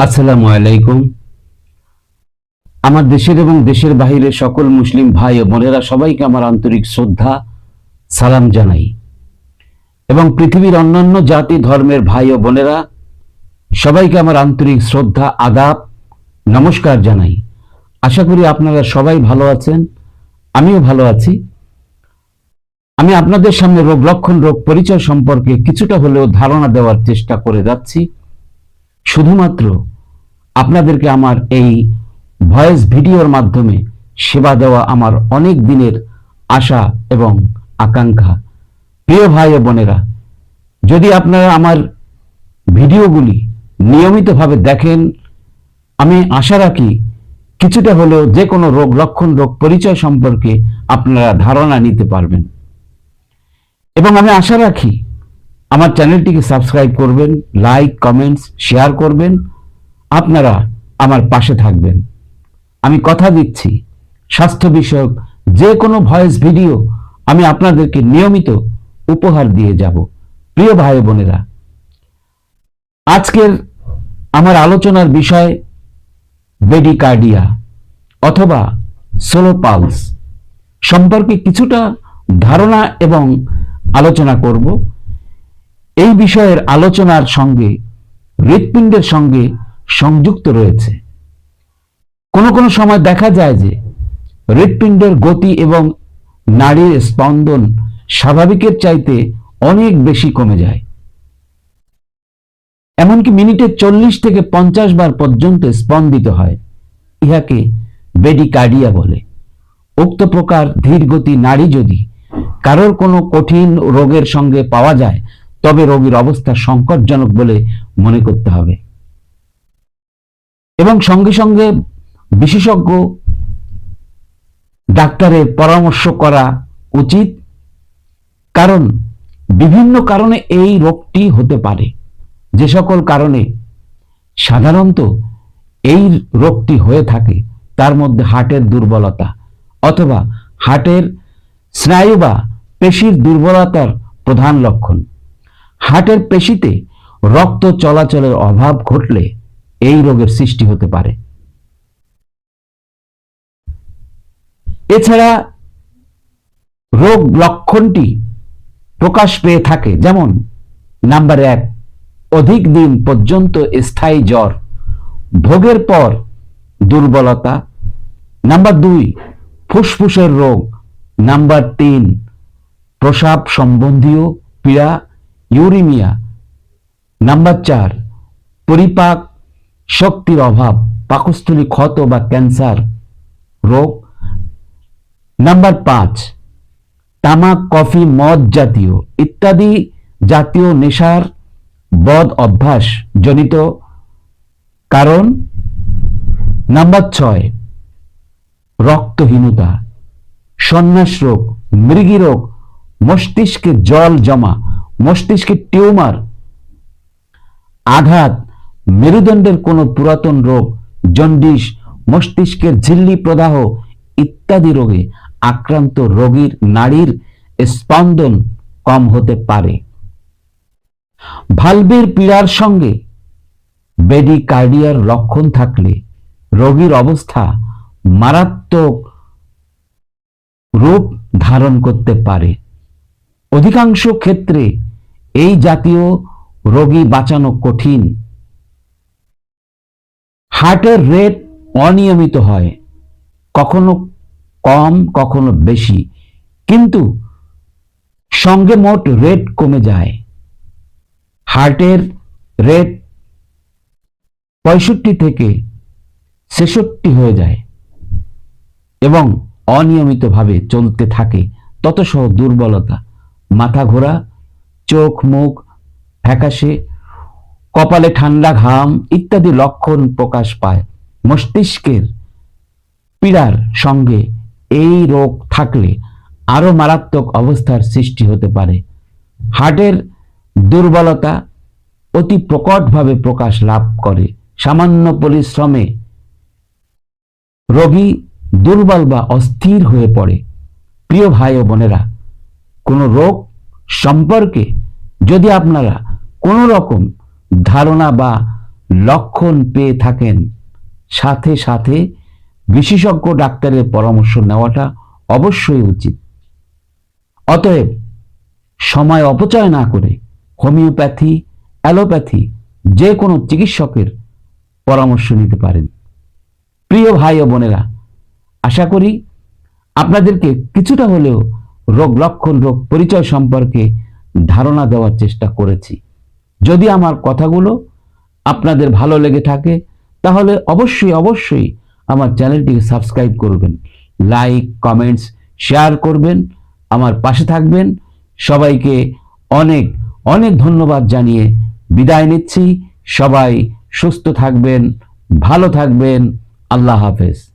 আসসালামু আলাইকুম। আমার দেশের এবং দেশের বাহিরে সকল মুসলিম ভাই ও বোনেরা সবাইকে আমার আন্তরিক শ্রদ্ধা সালাম জানাই এবং পৃথিবীর অন্যান্য জাতি ধর্মের ভাই ও বোনেরা সবাইকে আমার আন্তরিক শ্রদ্ধা আদাব নমস্কার জানাই। আশা করি আপনারা সবাই ভালো আছেন, আমিও ভালো আছি। আমি আপনাদের সামনে রোগ লক্ষণ, রোগ পরিচয় সম্পর্কে কিছুটা হলেও ধারণা দেওয়ার চেষ্টা করে যাচ্ছি, শুধুমাত্র আপনাদেরকে আমার এই ভয়েস ভিডিওর মাধ্যমে সেবা দেওয়া আমার অনেক দিনের আশা এবং আকাঙ্ক্ষা। প্রিয় ভাই ও বোনেরা, যদি আপনারা আমার ভিডিওগুলি নিয়মিতভাবে দেখেন, আমি আশা রাখি কিছুটা হলেও যে কোনো রোগ লক্ষণ, রোগ পরিচয় সম্পর্কে আপনারা ধারণা নিতে পারবেন এবং আমি আশা রাখি আমার চ্যানেলটিকে সাবস্ক্রাইব করবেন, লাইক, কমেন্টস, শেয়ার করবেন, আপনারা আমার পাশে থাকবেন। আমি কথা দিচ্ছি, স্বাস্থ্য বিষয়ক যে কোনো ভয়েস ভিডিও আমি আপনাদেরকে নিয়মিত উপহার দিয়ে যাব। প্রিয় ভাই বোনেরা, আজকের আমার আলোচনার বিষয় ব্রেডিকার্ডিয়া অথবা স্লো পালস সম্পর্কে কিছুটা ধারণা এবং আলোচনা করব। এই বিষয়ের আলোচনার সঙ্গে হৃৎপিণ্ডের সঙ্গে সংযুক্ত রয়েছে। কোনো কোনো সময় দেখা যায় যে হৃৎপিণ্ডের গতি এবং নাড়ির স্পন্দন স্বাভাবিকের চাইতে অনেক বেশি কমে যায়, এমনকি মিনিটে 40 থেকে 50 বার পর্যন্ত স্পন্দিত হয়। ইহাকে ব্রেডিকার্ডিয়া বলে। উক্ত প্রকার ধীরগতি নাড়ি যদি কারোর কোনো কঠিন রোগের সঙ্গে পাওয়া যায়, তবে রোগীর অবস্থা সংকটজনক বলে মনে করতে হবে এবং সঙ্গে সঙ্গে বিশেষজ্ঞ ডাক্তারের পরামর্শ করা উচিত, কারণ বিভিন্ন কারণে এই রোগটি হতে পারে। যে সকল কারণে সাধারণত এই রোগটি হয়ে থাকে তার মধ্যে হার্টের দুর্বলতা অথবা হার্টের স্নায়ু বা পেশির দুর্বলতার প্রধান লক্ষণ। হার্টের পেশিতে রক্ত চলাচলের অভাব ঘটলে এই রোগের সৃষ্টি হতে পারে। এছাড়া রোগ লক্ষণটি প্রকাশ পেয়ে থাকে, যেমন নাম্বার 1, অধিক দিন পর্যন্ত স্থায়ী জ্বর, ভোগের পর দুর্বলতা। নাম্বার 2, ফুসফুসের রোগ। নাম্বার 3, প্রস্রাব সম্বন্ধীয় পীড়া, ইউরিমিয়া। নাম্বার 4, পরিপাক শক্তির অভাব, পাকস্থলী ক্ষত বা ক্যান্সার রোগ। নাম্বার 5, তামাক, কফি, মদ জাতীয় ইত্যাদি জাতীয় নেশার বদ অভ্যাস জনিত কারণ। নাম্বার 6, রক্তহীনতা, সন্ন্যাস রোগ, মৃগী রোগ, মস্তিষ্কে জল জমা, মস্তিষ্কে টিউমার, আঘাত, মেরুদণ্ডের কোনো পুরাতন রোগ, জন্ডিস, মস্তিষ্কের ঝিল্লি প্রদাহ ইত্যাদি রোগে আক্রান্ত রোগীর নাড়ির স্পন্দন কম হতে পারে। ভালভের পীড়ার সঙ্গে ব্রেডিকার্ডিয়ার লক্ষণ থাকলে রোগীর অবস্থা মারাত্মক রূপ ধারণ করতে পারে। অধিকাংশ ক্ষেত্রে এই জাতীয় রোগী বাঁচানো কঠিন। হার্টের রেট অনিয়মিত হয়, কখনো কম কখনো বেশি, কিন্তু সঙ্গে মোট রেট কমে যায়। হার্টের রেট 65 থেকে 66 হয়ে যায় এবং অনিয়মিতভাবে চলতে থাকে। তত সহ দুর্বলতা, মাথা ঘোরা, চোখ মুখ ফ্যাকাশে, কপালে ঠান্ডা ঘাম ইত্যাদি লক্ষণ প্রকাশ পায়। মস্তিষ্কের পীড়ার সঙ্গে এই রোগ থাকলে আরো মারাত্মক অবস্থার সৃষ্টি হতে পারে। হার্টের দুর্বলতা অতি প্রকটভাবে প্রকাশ লাভ করে। সামান্য পরিশ্রমে রোগী দুর্বল বা অস্থির হয়ে পড়ে। প্রিয় ভাই ও বোনেরা, কোনো রোগ সম্পর্কে যদি আপনারা কোনো রকম ধারণা বা লক্ষণ পেয়ে থাকেন, সাথে সাথে বিশেষজ্ঞ ডাক্তারের পরামর্শ নেওয়াটা অবশ্যই উচিত। অতএব সময় অপচয় না করে হোমিওপ্যাথি, অ্যালোপ্যাথি যে কোনো চিকিৎসকের পরামর্শ নিতে পারেন। প্রিয় ভাই ও বোনেরা, আশা করি আপনাদেরকে কিছুটা হলেও রোগ লক্ষণ, রোগ পরিচয় সম্পর্কে ধারণা দেওয়ার চেষ্টা করেছি। যদি আমার কথাগুলো আপনাদের ভালো লেগে থাকে তাহলে অবশ্যই অবশ্যই আমার চ্যানেলটিকে সাবস্ক্রাইব করবেন, লাইক, কমেন্টস, শেয়ার করবেন, আমার পাশে থাকবেন। সবাইকে অনেক অনেক ধন্যবাদ জানিয়ে বিদায় নিচ্ছি। সবাই সুস্থ থাকবেন, ভালো থাকবেন। আল্লাহ হাফেজ।